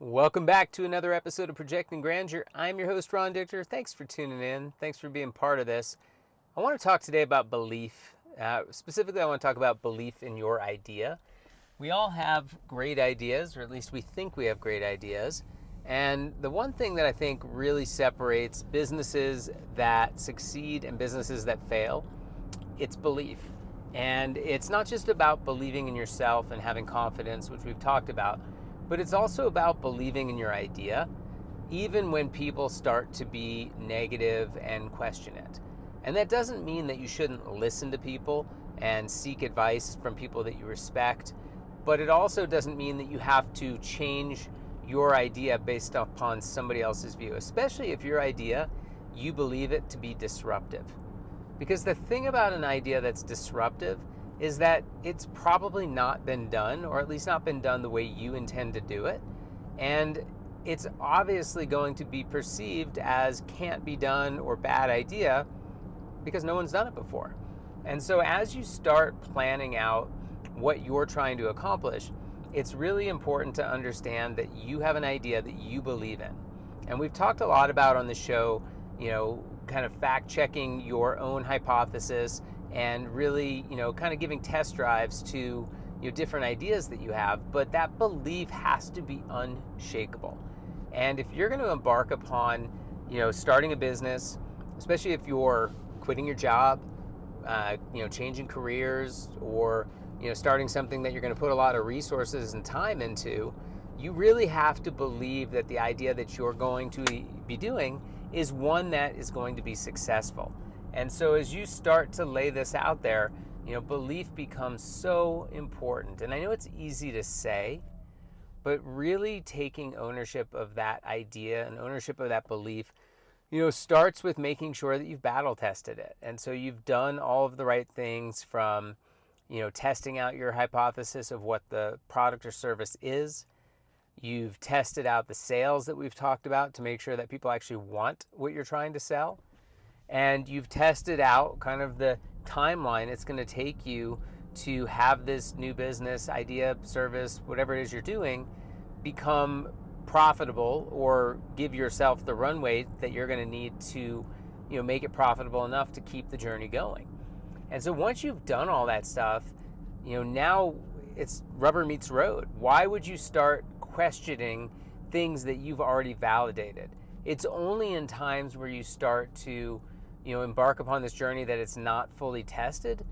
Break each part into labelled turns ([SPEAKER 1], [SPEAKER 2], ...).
[SPEAKER 1] Welcome back to another episode of Projecting Grandeur. I'm your host, Ron Dichter. Thanks for tuning in. Thanks for being part of this. I want to talk today about belief. Specifically, I want to talk about belief in your idea. We all have great ideas, or at least we think we have great ideas. And the one thing that I think really separates businesses that succeed and businesses that fail, it's belief. And it's not just about believing in yourself and having confidence, which we've talked about, but it's also about believing in your idea, even when people start to be negative and question it. And that doesn't mean that you shouldn't listen to people and seek advice from people that you respect, but it also doesn't mean that you have to change your idea based upon somebody else's view, especially if your idea, you believe it to be disruptive. Because the thing about an idea that's disruptive is that it's probably not been done, or at least not been done the way you intend to do it. And it's obviously going to be perceived as can't be done or bad idea because no one's done it before. And so as you start planning out what you're trying to accomplish, it's really important to understand that you have an idea that you believe in. And we've talked a lot about on the show, kind of fact checking your own hypothesis and really, kind of giving test drives to different ideas that you have. But that belief has to be unshakable. And if you're going to embark upon, starting a business, especially if you're quitting your job, changing careers, or starting something that you're going to put a lot of resources and time into, you really have to believe that the idea that you're going to be doing is one that is going to be successful. And so as you start to lay this out there, belief becomes so important. And I know it's easy to say, but really taking ownership of that idea and ownership of that belief, starts with making sure that you've battle tested it. And so you've done all of the right things from, testing out your hypothesis of what the product or service is. You've tested out the sales that we've talked about to make sure that people actually want what you're trying to sell. And you've tested out kind of the timeline it's going to take you to have this new business, idea, service, whatever it is you're doing, become profitable or give yourself the runway that you're going to need to, make it profitable enough to keep the journey going. And so once you've done all that stuff, now it's rubber meets road. Why would you start questioning things that you've already validated? It's only in times where you start to, embark upon this journey that it's not fully tested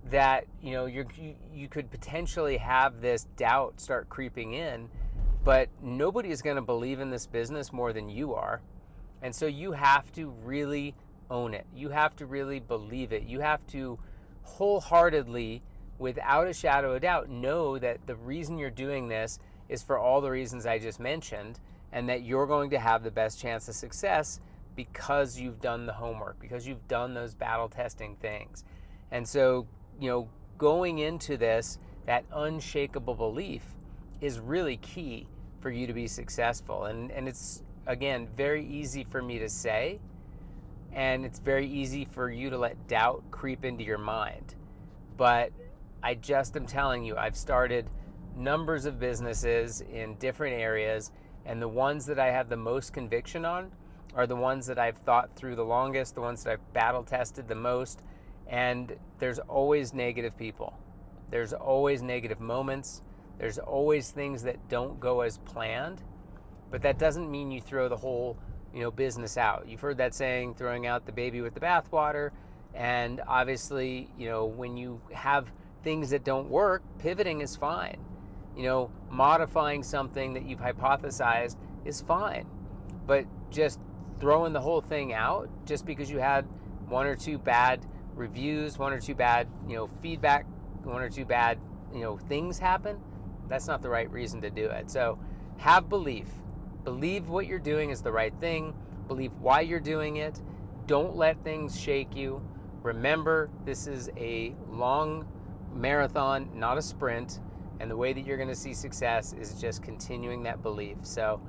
[SPEAKER 1] that, you could potentially have this doubt start creeping in, but nobody is going to believe in this business more than you are. And so you have to really own it. You have to really believe it. You have to wholeheartedly, without a shadow of doubt, know that the reason you're doing this is for all the reasons I just mentioned, and that you're going to have the best chance of success because you've done the homework, because you've done those battle testing things. And so, going into this, that unshakable belief is really key for you to be successful. And it's, again, very easy for me to say, and it's very easy for you to let doubt creep into your mind. But I just am telling you, I've started numbers of businesses in different areas, and the ones that I have the most conviction on are the ones that I've thought through the longest, the ones that I've battle tested the most. And there's always negative people. There's always negative moments. There's always things that don't go as planned, but that doesn't mean you throw the whole, business out. You've heard that saying, throwing out the baby with the bathwater. And obviously, when you have things that don't work, pivoting is fine. Modifying something that you've hypothesized is fine, but just throwing the whole thing out just because you had one or two bad reviews, one or two bad, feedback, one or two bad, things happen, that's not the right reason to do it. So have belief. Believe what you're doing is the right thing. Believe why you're doing it. Don't let things shake you. Remember, this is a long marathon, not a sprint. And the way that you're going to see success is just continuing that belief. So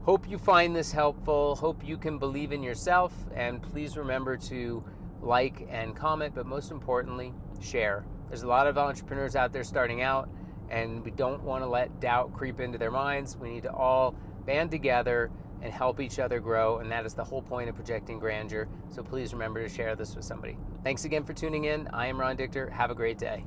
[SPEAKER 1] hope you find this helpful. Hope you can believe in yourself. And please remember to like and comment, but most importantly, share. There's a lot of entrepreneurs out there starting out, and we don't want to let doubt creep into their minds. We need to all band together and help each other grow, and that is the whole point of Projecting Grandeur. So please remember to share this with somebody. Thanks again for tuning in. I am Ron Dichter. Have a great day.